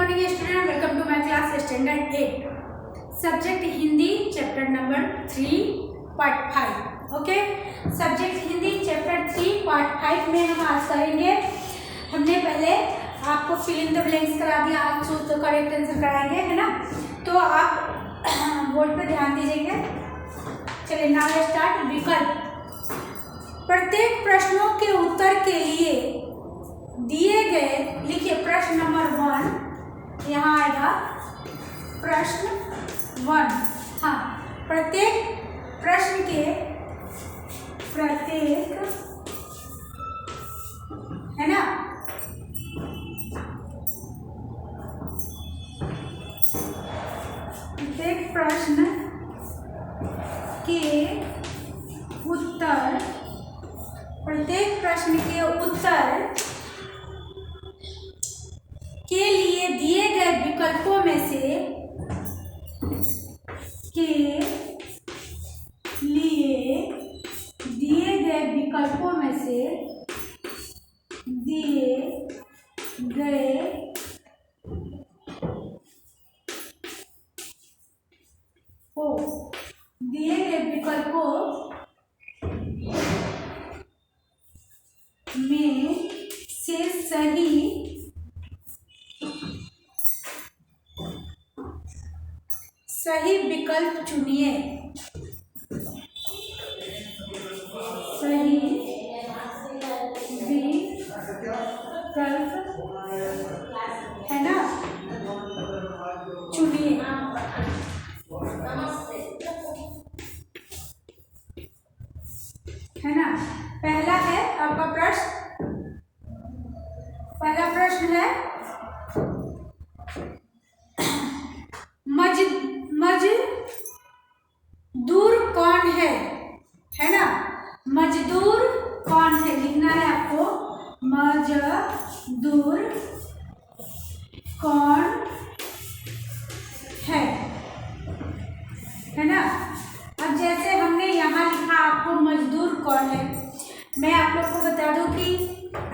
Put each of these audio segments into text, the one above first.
Morning student, welcome to my class standard 8 subject Hindi chapter number 3 part 5। Okay, subject Hindi chapter 3 part 5 में हम आज करेंगे। हमने पहले आपको फिल इन द ब्लैंक्स करा दिया, आज तो करेक्ट आंसर कराएंगे, है ना। तो आप बोर्ड पे ध्यान दीजिएगा। चलिए नाउ स्टार्ट। विकल्प। प्रत्येक प्रश्नों के उत्तर के लिए दिए गए, लिखिए प्रश्न नंबर 1 यहाँ आएगा। प्रश्न 1, हाँ, प्रत्येक प्रश्न के प्रत्येक, है ना, प्रत्येक प्रश्न के उत्तर, प्रत्येक प्रश्न के उत्तर के लिए दिए गए विकल्पों में से के लिए दिए गए विकल्पों में से दिए गए विकल्पों में से सही विकल्प चुनिए। सही विकल्प, है ना, चुनिए। है ना। पहला है आपका प्रश्न, पहला प्रश्न है मजदूर कौन है ना। मजदूर कौन है लिखना है आपको। मजदूर कौन है ना। अब जैसे हमने यहाँ लिखा आपको मजदूर कौन है, मैं आप लोग को बता दूं कि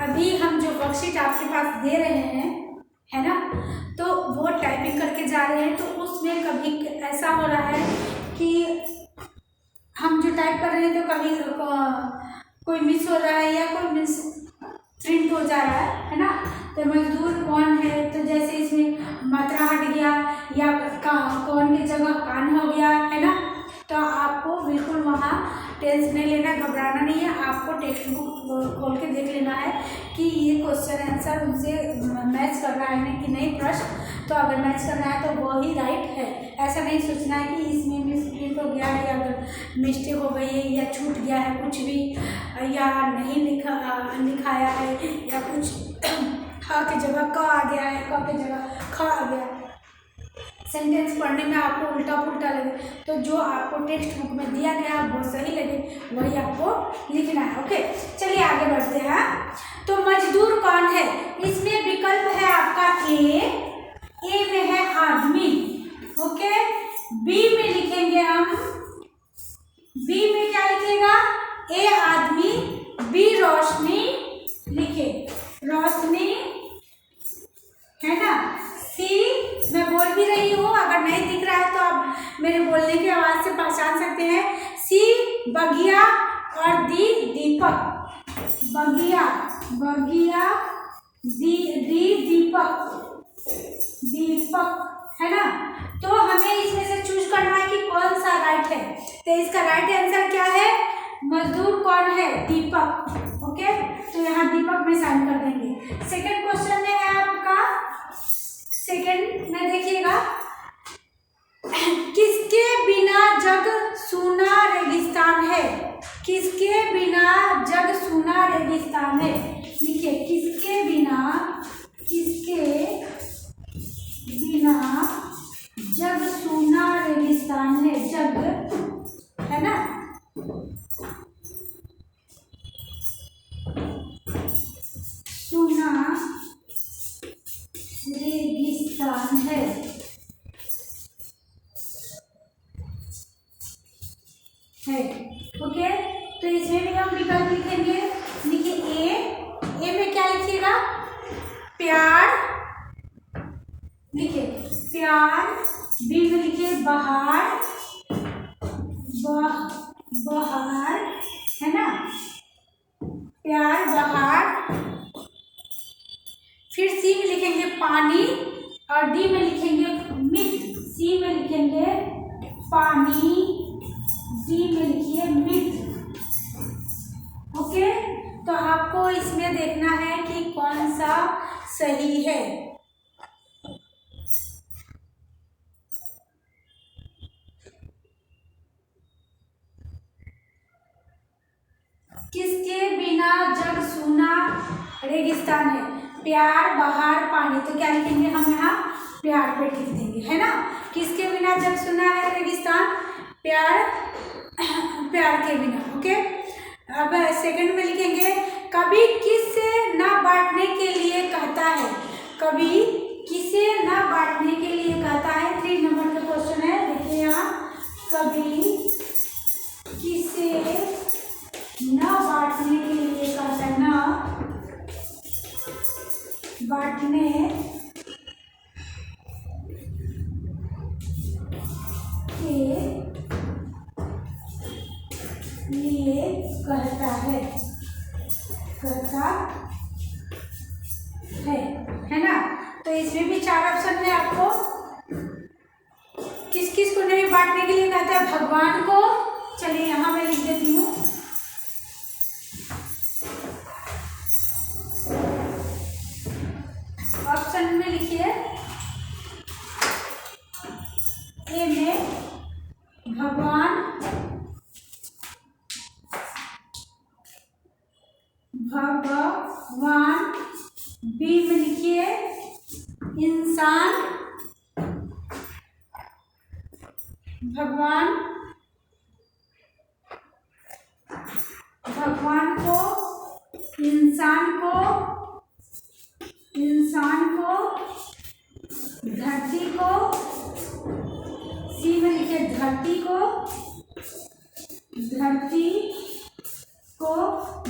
अभी हम जो वर्कशीट आपके पास दे रहे हैं, है ना, तो वो टाइपिंग करके जा रहे हैं, तो उसमें कभी ऐसा हो रहा है कि हम जो टाइप कर रहे हैं तो कभी कोई मिस हो रहा है या कोई मिस प्रिंट हो जा रहा है ना। तो मजदूर कौन है, तो जैसे इसमें मात्रा हट गया या कौन की जगह कान हो गया, है ना, तो आपको बिल्कुल वहाँ टेंशन नहीं लेना, घबराना नहीं है। आपको टेक्स्ट बुक खोल के देख लेना है कि ये क्वेश्चन आंसर उनसे मैच कर रहा है कि नहीं प्रश्न। तो अगर मैच कर रहा है तो वो ही राइट है। ऐसा नहीं सोचना है कि इसमें मिसप्रिंट हो गया है या अगर मिस्टेक हो गई है या छूट गया है कुछ भी, या नहीं लिखाया है, या कुछ ख की जगह क आ गया है, क की जगह ख आ गया, सेंटेंस पढ़ने में आपको उल्टा पुल्टा लगे, तो जो आपको टेक्स्ट बुक में दिया गया वो सही लगे वही आपको लिखना है। ओके, चलिए आगे बढ़ते हैं। तो मजदूर कौन है, इसमें विकल्प है आपका ए में है आदमी। ओके, बी में लिखेंगे हम, बी में क्या लिखेगा, ए आदमी, बी रोशनी, लिखे रोशनी, है ना। सी मैं बोल भी रही हूँ, अगर नहीं दिख रहा है तो आप मेरे बोलने की आवाज से पहचान सकते हैं। सी बगिया और दी दीपक, बगिया दीपक, है ना। तो हमें इसमें से चूज करना है कि कौन सा राइट है। तो इसका राइट आंसर क्या है, मजदूर कौन है, दीपक। ओके, तो यहाँ दीपक में साइन कर देंगे। सेकंड क्वेश्चन में है आपका, सेकंड में देखिएगा, किसके बिना जग सूना रेगिस्तान है, किसके बिना जग सूना रेगिस्तान है, लिखिए किसके बिना जग सूना रेगिस्तान है, जग, है ना, सूना रेगिस्तान है। ओके, तो इसमें भी हम विकल्प लिखेंगे। प्यार, बी में लिखिए बहार, बहार, है ना, प्यार बहार। फिर सी में लिखेंगे पानी और डी में लिखेंगे मित्र। सी में लिखेंगे पानी, डी में लिखिए मित्र। ओके, तो आपको इसमें देखना है कि कौन सा सही है। किसके बिना जग सूना रेगिस्तान है? प्यार बहार पानी, तो क्या लिखेंगे हम यहाँ प्यार पे टिक देंगे, है ना। किसके बिना जग सूना है रेगिस्तान? प्यार, प्यार के बिना। ओके, अब सेकंड में लिखेंगे कभी किसे ना बांटने के लिए कहता है। कभी किसे ना बांटने के लिए कहता है। 3 नंबर का क्वेश्चन है, देखिए यहाँ, कभी किसे ना बांटने के लिए कहता है, ना बांटने के लिए कहता है ना। तो इसमें भी 4 ऑप्शन है आपको। किस किस को नहीं बांटने के लिए कहता है? भगवान को। चलिए यहाँ मैं लिख देती हूँ, ऑप्शन में लिखिए ए में भगवान, बी में लिखिए इंसान, भगवान को, इंसान को, धरती को, सी में लिखिए धरती को,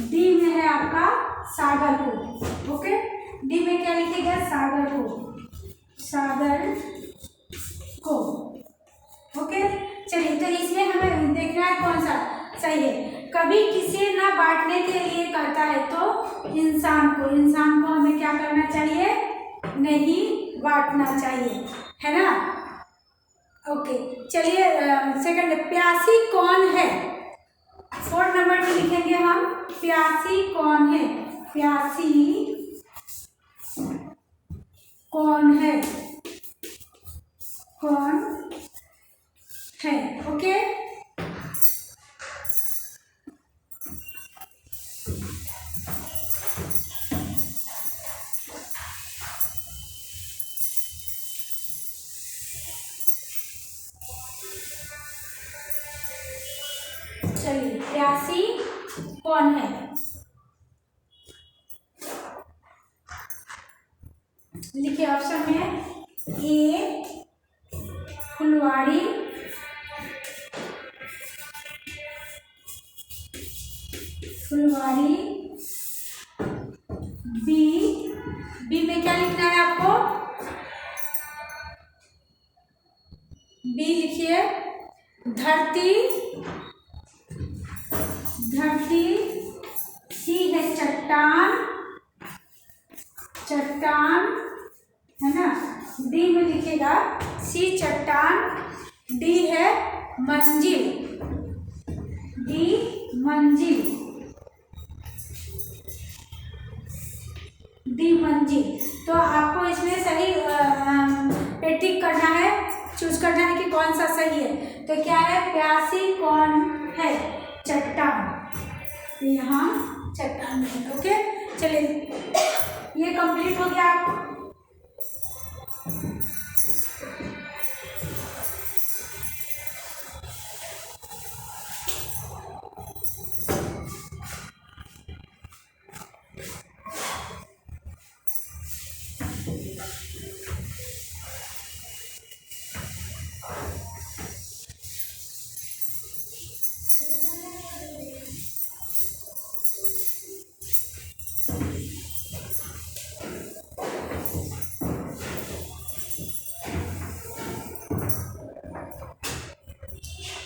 डी में है आपका सागर को। ओके, डी में क्या लिखिएगा? सागर को। ओके, चलिए, तो इसमें हमें देखना है कौन सा सही है। कभी किसी ना बांटने के लिए कहता है तो इंसान को हमें क्या करना चाहिए? नहीं बांटना चाहिए, है ना। ओके, चलिए सेकंड, प्यासी कौन है? 4 नंबर में लिखेंगे हम, प्यासी कौन है? प्यासी कौन है? ओके, चलिए, प्यासी कौन है? लिखिए ऑप्शन में ए फुलवाड़ी, बी में क्या लिखना है आपको? बी लिखिए धरती, सी है चट्टान, है ना। डी में लिखिएगा सी चट्टान, डी है मंजिल, डी मंजिल। तो आपको इसमें सही पे टिक करना है, चूज करना है कि कौन सा सही है। तो क्या है? प्यासी कौन है? चट्टान, तो यहाँ चट्टान है। ओके, चलिए, ये कंप्लीट हो गया। आप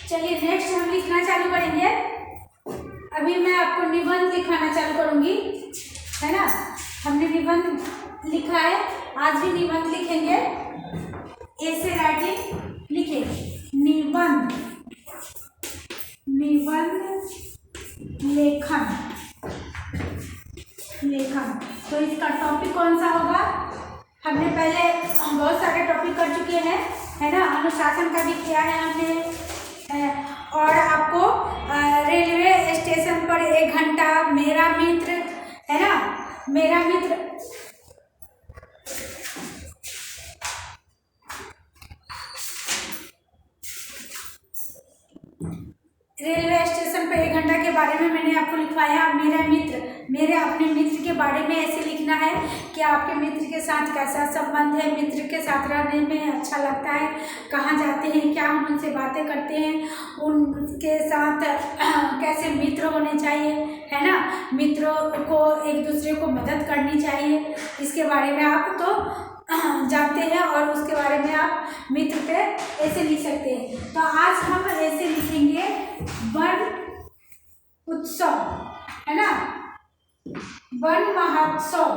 चलिए नेक्स्ट हम लिखना चालू करेंगे। अभी मैं आपको निबंध लिखाना चालू करूंगी, है ना। हमने निबंध लिखा है, आज भी निबंध लिखेंगे। ऐसे राइटिंग लिखेंगे, निबंध, निबंध लेखन, लेखन। तो इसका टॉपिक कौन सा होगा? हमने पहले बहुत सारे टॉपिक कर चुके हैं, है ना। अनुशासन का भी किया है हमने, और आपको रेलवे स्टेशन पर 1 घंटा, मेरा मित्र, है ना, मेरा मित्र, रेलवे स्टेशन पर 1 घंटा के बारे में मैंने आपको लिखवाया। मेरा मित्र, मेरे अपने मित्र के बारे में ऐसे लिखना है कि आपके मित्र के साथ कैसा संबंध है, मित्र के साथ रहने में अच्छा लगता है, कहाँ जाते हैं, क्या हम उनसे बातें करते हैं, उनके साथ कैसे मित्र होने चाहिए, है ना। मित्रों को एक दूसरे को मदद करनी चाहिए, इसके बारे में आप तो जानते हैं, और उसके बारे में आप मित्र पे ऐसे लिख सकते हैं। तो आज हम ऐसे लिखेंगे वन उत्सव, है ना, वन महोत्सव।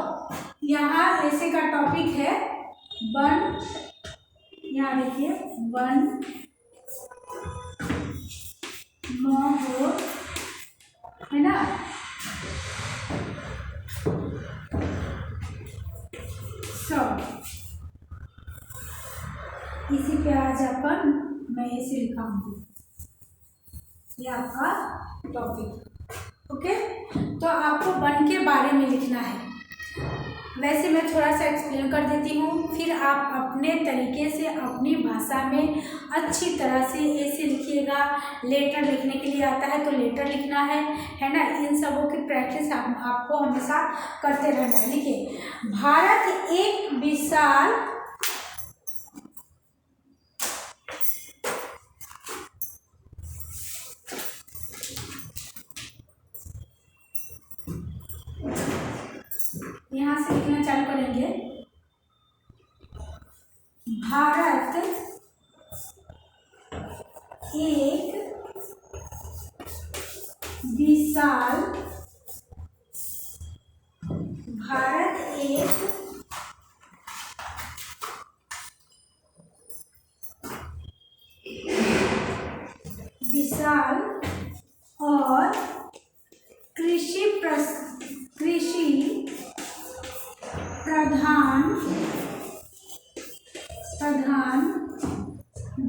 यहाँ ऐसे का टॉपिक है वन, यहाँ देखिए वन महोत्सव, है ना। इसी पे आज अपन मैं ऐसे लिखाऊंगी, ये आपका टॉपिक। ओके, तो आपको वन के बारे में लिखना है। वैसे मैं थोड़ा सा एक्सप्लेन कर देती हूँ, फिर आप अपने तरीके से अपनी भाषा में अच्छी तरह से ऐसे लिखिएगा। लेटर लिखने के लिए आता है तो लेटर लिखना है ना। इन सबों की प्रैक्टिस आपको हमेशा करते रहना है। लिखिए, भारत एक विशाल यहाँ से लिखना चालू करेंगे। भारत एक विशाल, भारत एक विशाल और कृषि प्रधान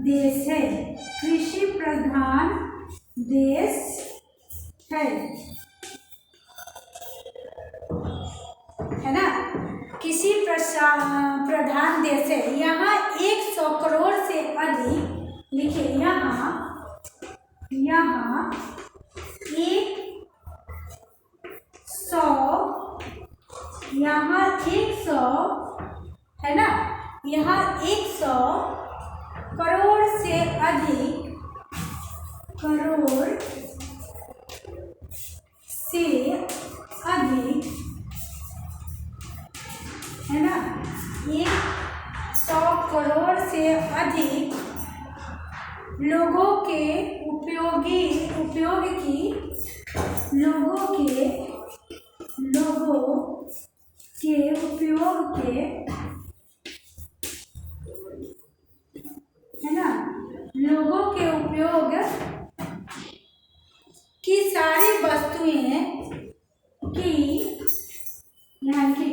देश है, कृषि प्रधान देश है ना। कृषि प्रधान देश है। यहाँ 100 करोड़ से अधिक, लिखिए यहाँ 100 है ना, यहाँ 100 करोड़ से अधिक, है ना, 100 करोड़ से अधिक लोगों के उपयोग के, है ना, लोगों के उपयोग की सारी वस्तुएं यहाँ की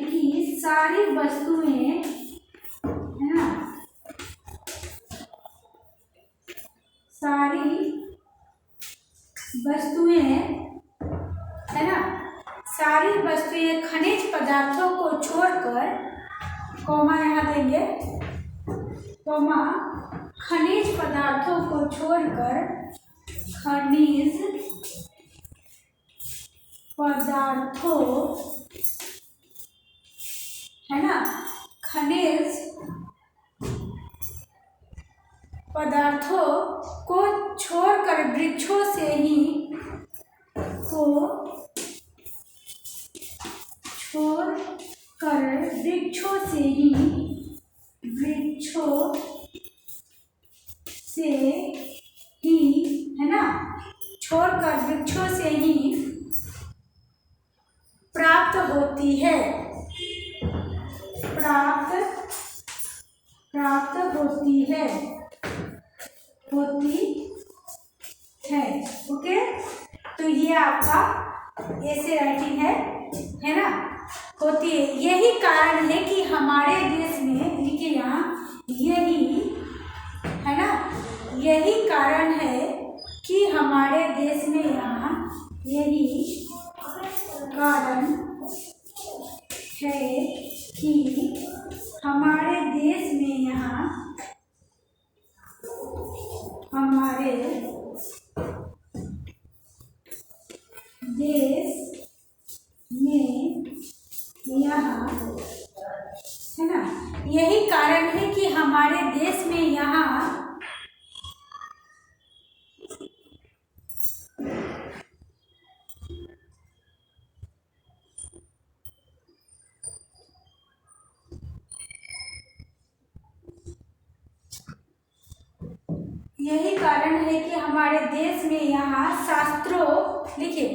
सारी वस्तुएं, है ना, सारी वस्तुएं, है ना, सारी वस्तुएं खनिज पदार्थों को छोड़कर, कॉमा यहाँ देंगे, कॉमा, खनिज पदार्थों को छोड़कर, खनिज पदार्थों, है ना, खनिज पदार्थों को छोड़कर वृक्षों से ही वृक्षों से ही होती है, प्राप्त होती है। ओके, तो ये आपका ऐसे राइटिंग है ना, होती है। यही कारण है कि हमारे देश में, देखिए यहाँ, यही है ना, यही कारण है कि हमारे देश में यहाँ, यही कारण है कि हमारे देश में यहाँ, हमारे देश में यहाँ, है ना, यही कारण है कि हमारे देश में यहाँ शास्त्रों, देखिए,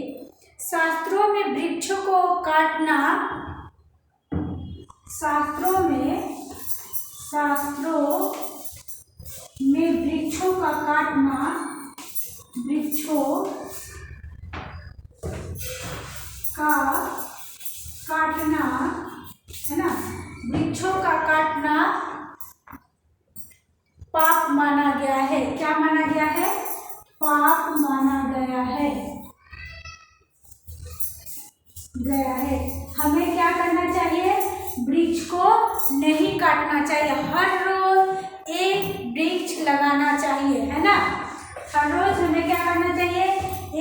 शास्त्रों में वृक्षों को काटना, शास्त्रों में वृक्षों का काटना, वृक्षों का काटना, है ना, वृक्षों का काटना पाप माना गया है। क्या माना गया है? पाप माना गया है। हमें क्या करना चाहिए? वृक्ष को नहीं काटना चाहिए, हर रोज एक वृक्ष लगाना चाहिए, है ना। हर रोज हमें क्या करना चाहिए?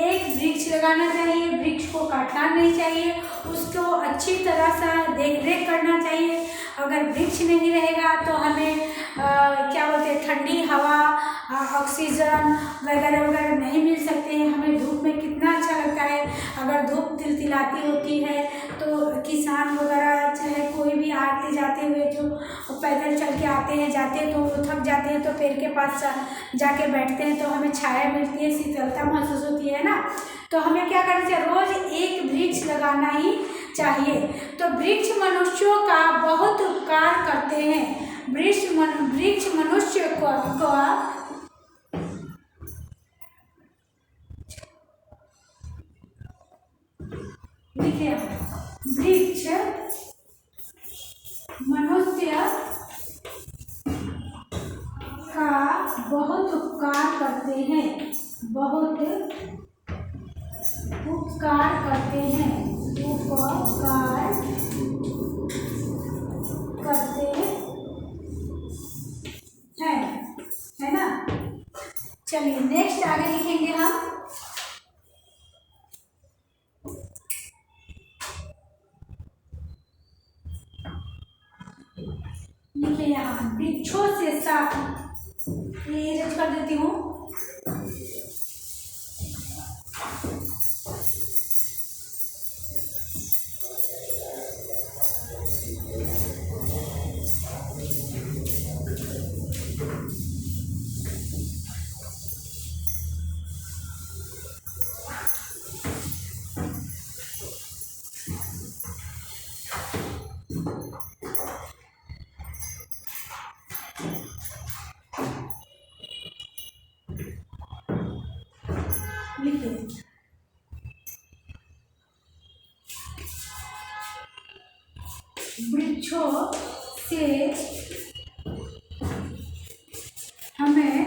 एक वृक्ष लगाना चाहिए, वृक्ष को काटना नहीं चाहिए, उसको अच्छी तरह से देख रेख करना चाहिए। अगर वृक्ष नहीं रहेगा तो हमें क्या बोलते हैं, ठंडी हवा, ऑक्सीजन वगैरह वगैरह नहीं मिल सकते हैं। हमें धूप में कितना अच्छा लगता है, अगर धूप तिलतिलाती होती है तो किसान वगैरह चाहे कोई भी आते जाते हुए जो पैदल चल के आते हैं, जाते हैं तो वो थक जाते हैं तो पेड़ के पास जाके बैठते हैं तो हमें छाया मिलती है, शीतलता महसूस होती है ना। तो हमें क्या करना चाहिए? रोज एक वृक्ष लगाना ही चाहिए। तो वृक्ष मनुष्यों का बहुत उपकार करते हैं। वृक्ष मनुष्य को देखिए, वृक्ष मनुष्य का बहुत उपकार करते हैं, बहुत उपकार करते हैं, उपकार करते हैं, है ना। चलिए नेक्स्ट आगे लिखेंगे हम। लिखिए यहाँ, वृक्षों से साफ, ये रच कर देती हूँ। वृक्षों से हमें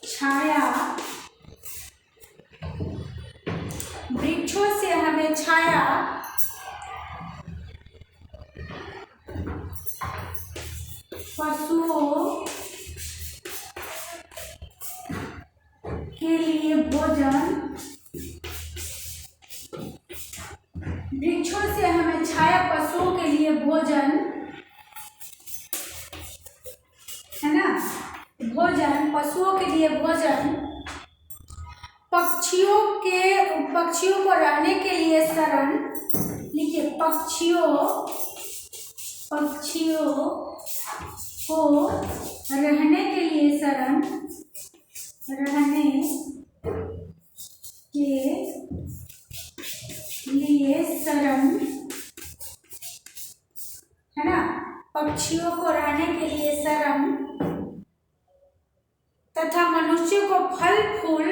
छाया, वृक्षों से हमें छाया, पशुओं के लिए भोजन, वृक्षों से हमें छाया, पशुओं के लिए भोजन, है ना, भोजन, पशुओं के लिए भोजन, पक्षियों को रहने के लिए शरण, लिखिए, पक्षियों को रहने के लिए शरण, रहने के लिए शरण, है ना, पक्षियों को रहने के लिए शरण तथा मनुष्य को फल फूल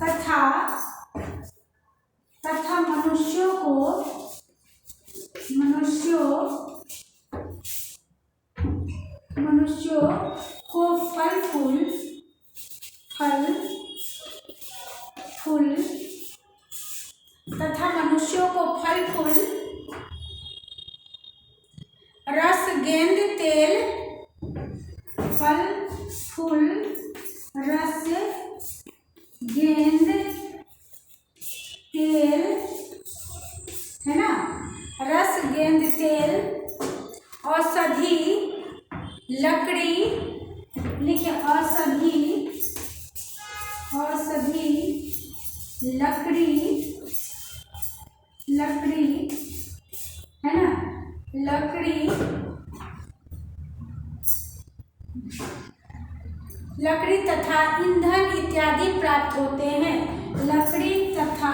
तथा मनुष्यों को फल फूल तथा मनुष्यों को फल फूल रस गेंद तेल, फल फूल रस गेंद तेल, है ना, रस गेंद तेल, औषधि लकड़ी, लिखिए औषधि लकड़ी, है ना, लकड़ी तथा ईंधन इत्यादि प्राप्त होते हैं। लकड़ी तथा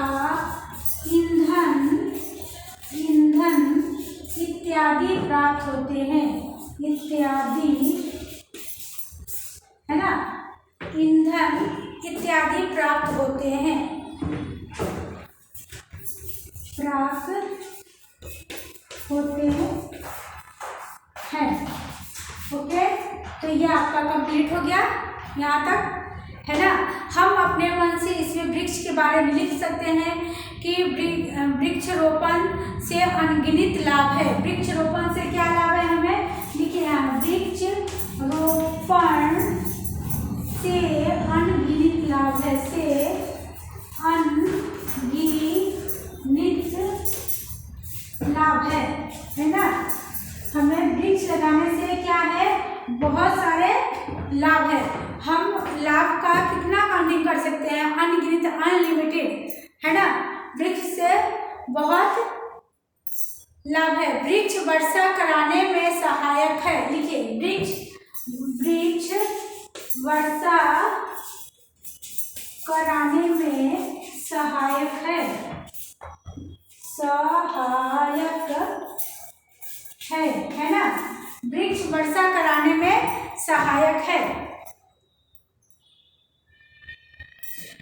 ईंधन इत्यादि प्राप्त होते हैं। इत्यादि, है ना, ईंधन इत्यादि प्राप्त होते हैं। ओके, तो ये आपका कंप्लीट हो गया यहाँ तक, है ना। हम अपने मन से इसमें वृक्ष के बारे में लिख सकते हैं कि वृक्ष रोपण से अनगिनत लाभ है। वृक्ष रोपण से क्या लाभ है हमें, लिखिए यहाँ, वृक्ष रोपण से अनगिनत लाभ है, से अनगिनत लाभ है ना। हमें वृक्ष लगाने से क्या है, बहुत सारे लाभ है। हम लाभ का कितना काउंटिंग कर सकते हैं, अनगिनत, अनलिमिटेड, है ना। वृक्ष से बहुत लाभ है। वृक्ष वर्षा कराने में सहायक है, लिखिए वृक्ष वर्षा कराने में सहायक है, है ना। वृक्ष वर्षा कराने में सहायक है।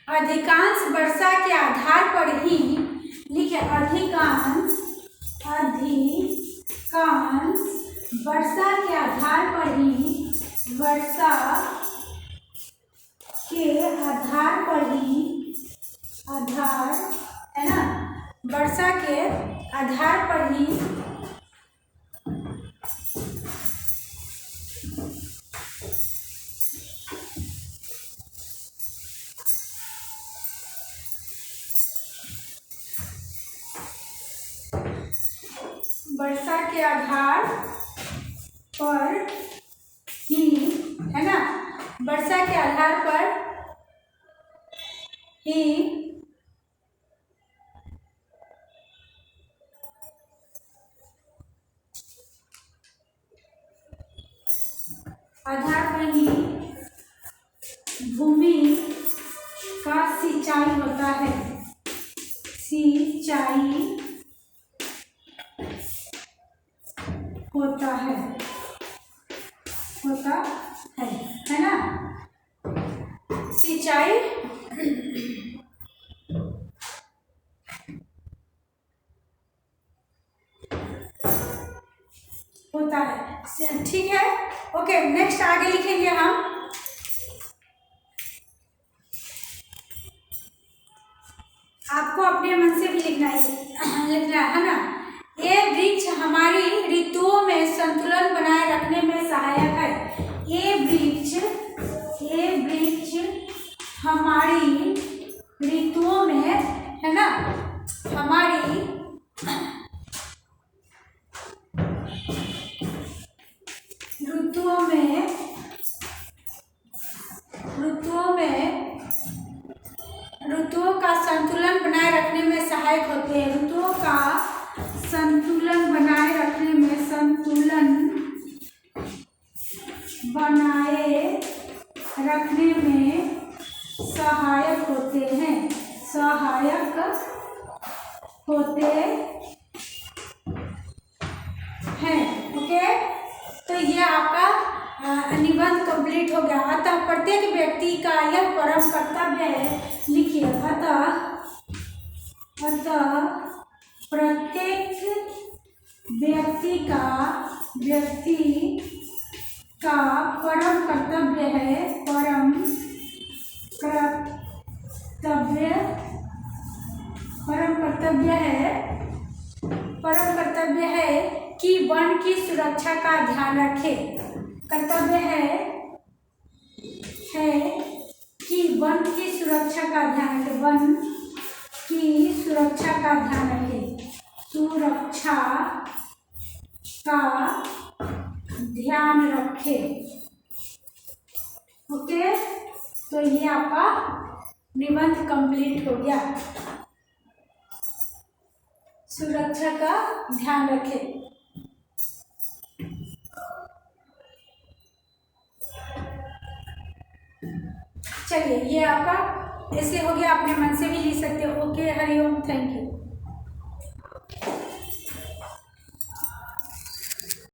अधिकांश वर्षा के आधार पर ही, लिखिए अधिकांश वर्षा के आधार पर ही, वर्षा के आधार पर ही, है ना, वर्षा के आधार पर ही है ना, वर्षा के आधार पर ही भूमि का सिंचाई होता है, है ना। सिंचाई होता है, ठीक है। ओके, नेक्स्ट आगे लिखेंगे हम। आपको अपने मन से भी लिखना है ना। ये वृक्ष हमारी ऋतुओं में संतुलन बनाए रखने में सहायक है। ये वृक्ष हमारी ऋतुओं में, है ना, हमारी ऋतुओं का संतुलन बनाए रखने में सहायक होते हैं। ऋतुओं का संतुलन बनाए रखने में, सहायक होते हैं, होते हैं। ओके, तो ये आपका निबंध कंप्लीट हो गया। अतः प्रत्येक व्यक्ति का यह परम कर्तव्य है, लिखिए, अतः प्रत्येक व्यक्ति का परम कर्तव्य है, परम कर्तव्य है कि वन की सुरक्षा का ध्यान रखे। कर्तव्य है कि वन की सुरक्षा का ध्यान रखे, वन की सुरक्षा का ध्यान रखे, सुरक्षा का ध्यान रखे। ओके, तो ये आपका निबंध कंप्लीट हो गया। सुरक्षा का ध्यान रखें। चलिए, ये आपका ऐसे हो गया, अपने मन से भी लिख सकते हो। Okay, Hariom, thank you.